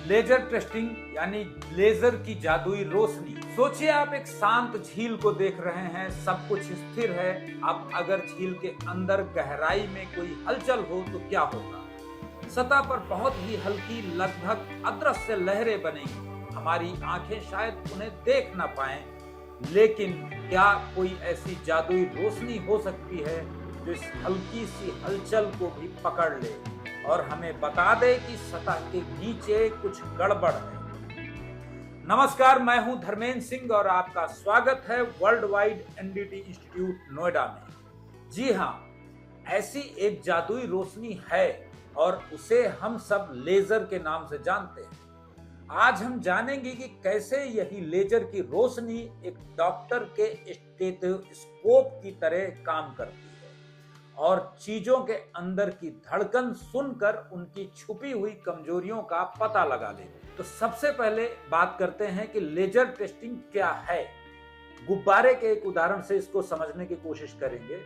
Laser testing यानी laser की जादुई रोशनी। सोचिए आप एक शांत झील को देख रहे हैं, सब कुछ स्थिर है। अब अगर झील के अंदर गहराई में कोई हलचल हो तो क्या होगा? सतह पर बहुत ही हल्की, लगभग अदृश्य लहरें बनेंगी। हमारी आंखें शायद उन्हें देख ना पाएं, लेकिन क्या कोई ऐसी जादुई रोशनी हो सकती है जो इस हल्की सी हलचल को भी पकड़ ले और हमें बता दे कि सतह के नीचे कुछ गड़बड़ है। नमस्कार, मैं हूं धर्मेंद्र सिंह और आपका स्वागत है world wide NDT institute Noida में। जी हां, ऐसी एक जादुई रोशनी है और उसे हम सब लेजर के नाम से जानते हैं। आज हम जानेंगे कि कैसे यही लेजर की रोशनी एक डॉक्टर के स्टेथोस्कोप की तरह काम करती है और चीजों के अंदर की धड़कन सुनकर उनकी छुपी हुई कमजोरियों का पता लगा लेती है। तो सबसे पहले बात करते हैं कि लेजर टेस्टिंग क्या है। गुब्बारे के एक उदाहरण से इसको समझने की कोशिश करेंगे।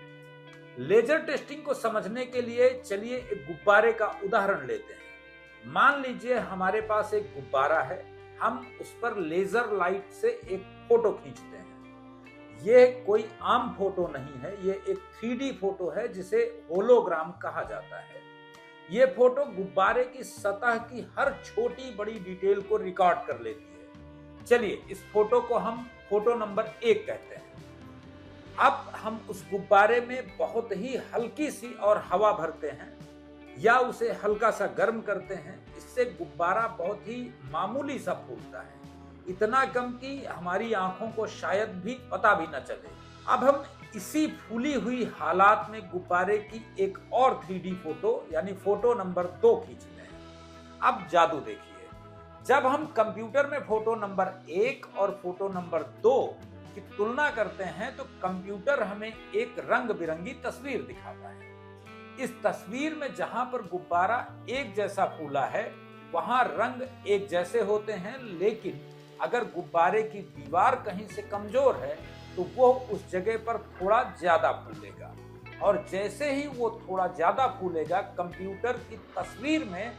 लेजर टेस्टिंग को समझने के लिए चलिए एक गुब्बारे का उदाहरण लेते हैं। मान लीजिए हमारे पास एक गुब्बारा है, हम उस पर लेजर लाइट से एक फोटो खींचते हैं। ये कोई आम फोटो नहीं है, ये एक 3D फोटो है जिसे होलोग्राम कहा जाता है। ये फोटो गुब्बारे की सतह की हर छोटी बड़ी डिटेल को रिकॉर्ड कर लेती है। चलिए इस फोटो को हम फोटो नंबर 1 कहते हैं। अब हम उस गुब्बारे में बहुत ही हल्की सी और हवा भरते हैं या उसे हल्का सा गर्म करते हैं। इससे गुब्बारा बहुत ही मामूली सा फूलता है, इतना कम कि हमारी आंखों को शायद भी पता भी न चले। अब हम इसी फूली हुई हालात में गुब्बारे की एक और 3D फोटो यानी फोटो नंबर 2 खींचते हैं। अब जादू देखिए, जब हम कंप्यूटर में फोटो नंबर 1 और फोटो नंबर 2 की तुलना करते हैं तो कंप्यूटर हमें एक रंग बिरंगी तस्वीर दिखाता है। इस तस्वीर में जहां पर गुब्बारा एक जैसा फूला है वहां रंग एक जैसे होते हैं, लेकिन अगर गुब्बारे की दीवार कहीं से कमजोर है तो वो उस जगह पर थोड़ा ज्यादा फूलेगा और जैसे ही वो थोड़ा ज्यादा फूलेगा कंप्यूटर की तस्वीर में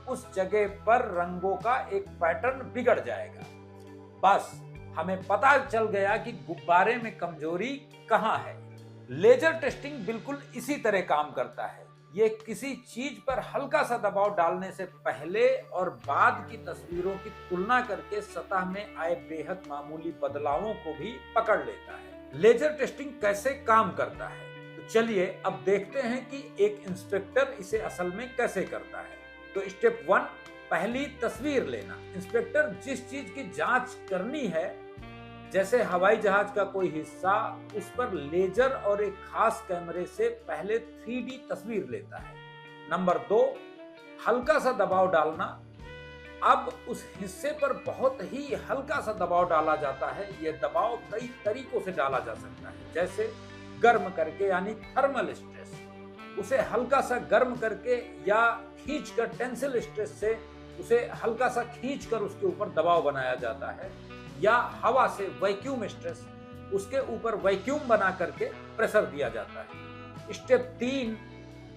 उस जगह पर रंगों का एक पैटर्न बिगड़ जाएगा। बस हमें पता चल गया कि गुब्बारे में कमजोरी कहां है। लेजर टेस्टिंग बिल्कुल इसी तरह काम करता है। ये किसी चीज पर हल्का सा दबाव डालने से पहले और बाद की तस्वीरों की तुलना करके सतह में आए बेहद मामूली बदलावों को भी पकड़ लेता है। लेजर टेस्टिंग कैसे काम करता है, तो चलिए अब देखते हैं कि एक इंस्पेक्टर इसे असल में कैसे करता है। तो स्टेप 1, पहली तस्वीर लेना। इंस्पेक्टर जिस चीज की जांच करनी है, जैसे हवाई जहाज का कोई हिस्सा, उस पर लेजर और एक खास कैमरे से पहले 3D तस्वीर लेता है। नंबर 2, हल्का सा दबाव डालना। अब उस हिस्से पर बहुत ही हल्का सा दबाव डाला जाता है। यह दबाव कई तरीकों से डाला जा सकता है, जैसे गर्म करके यानी थर्मल स्ट्रेस, उसे हल्का सा गर्म करके, या खींचकर टेंसिल स्ट्रेस से उसे हल्का सा खींचकर उसके ऊपर दबाव बनाया जाता है, या हवा से वैक्यूम स्ट्रेस, उसके ऊपर वैक्यूम बना करके प्रेशर दिया जाता है। स्टेप 3,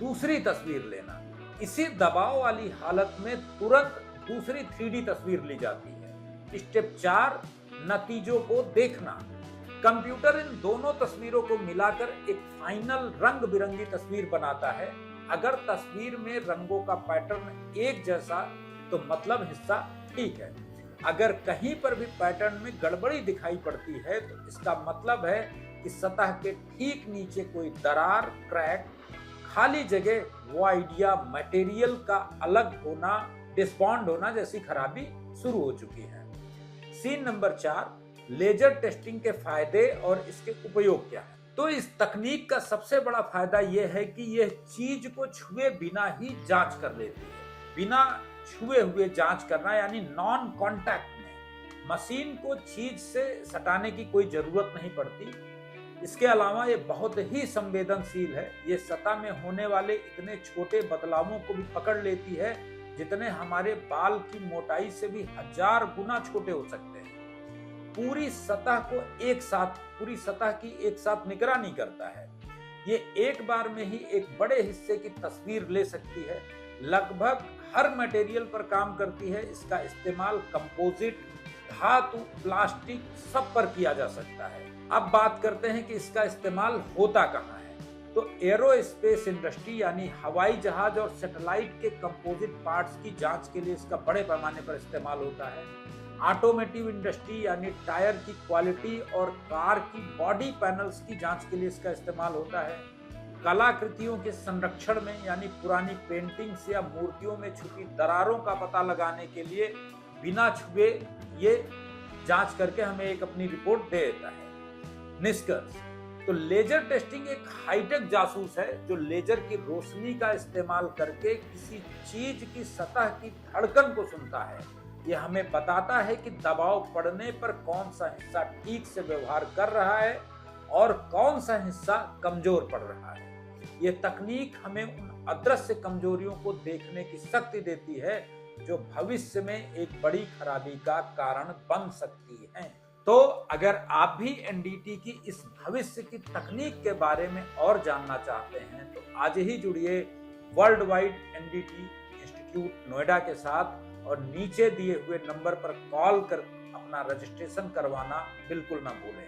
दूसरी तस्वीर लेना। इसी दबाव वाली हालत में तुरंत दूसरी 3D तस्वीर ली जाती है। स्टेप 4, नतीजों को देखना। कंप्यूटर इन दोनों तस्वीरों को मिलाकर एक फाइनल रंग बिरंगी तस्वीर बनाता है। अगर तस्वीर में रंगों का पैटर्न एक जैसा तो मतलब हिस्सा ठीक है। अगर कहीं पर भी पैटर्न में गड़बड़ी दिखाई पड़ती है तो इसका मतलब है कि सतह के ठीक नीचे कोई दरार, क्रैक, खाली जगह, वॉइड या मटेरियल का अलग होना, डिस्बॉन्ड होना जैसी खराबी शुरू हो चुकी है। सीन नंबर 4, लेजर टेस्टिंग के फायदे और इसके उपयोग क्या है। तो इस तकनीक का सबसे बड़ा फायदा यह है कि यह चीज को छुए बिना ही जांच कर लेती है। बिना छुए हुए जांच करना यानी नॉन कांटेक्ट में मशीन को चीज से सटाने की कोई जरूरत नहीं पड़ती। इसके अलावा ये बहुत ही संवेदनशील है। ये सतह में होने वाले इतने छोटे बदलावों को भी पकड़ लेती है जितने हमारे बाल की मोटाई से भी 1000 गुना छोटे हो सकते हैं। पूरी सतह की एक साथ निगरानी करता है। ये एक बार में ही एक बड़े हिस्से की तस्वीर ले सकती है। लगभग हर मटेरियल पर काम करती है। इसका इस्तेमाल कंपोजिट, धातु, प्लास्टिक सब पर किया जा सकता है। अब बात करते हैं कि इसका इस्तेमाल होता कहाँ है। तो एरोस्पेस इंडस्ट्री यानी हवाई जहाज और सैटेलाइट के कंपोजिट पार्ट्स की जांच के लिए इसका बड़े पैमाने पर इस्तेमाल होता है। ऑटोमोटिव इंडस्ट्री यानी टायर की क्वालिटी और कार की बॉडी पैनल्स की जांच के लिए इसका इस्तेमाल होता है। कलाकृतियों के संरक्षण में यानी पुरानी पेंटिंग्स या मूर्तियों में छुपी दरारों का पता लगाने के लिए बिना छुए ये जांच करके हमें एक अपनी रिपोर्ट दे देता है। निष्कर्ष, तो लेजर टेस्टिंग एक हाईटेक जासूस है जो लेजर की रोशनी का इस्तेमाल करके किसी चीज की सतह की धड़कन को सुनता है। यह हमें बताता है कि दबाव पड़ने पर कौन सा हिस्सा ठीक से व्यवहार कर रहा है और कौन सा हिस्सा कमजोर पड़ रहा है। यह तकनीक हमें उन अदृश्य कमजोरियों को देखने की शक्ति देती है जो भविष्य में एक बड़ी खराबी का कारण बन सकती है। तो अगर आप भी एनडीटी की इस भविष्य की तकनीक के बारे में और जानना चाहते हैं तो आज ही जुड़िए world wide NDT institute Noida के साथ और नीचे दिए हुए नंबर पर कॉल कर अपना रजिस्ट्रेशन करवाना बिल्कुल ना भूलें।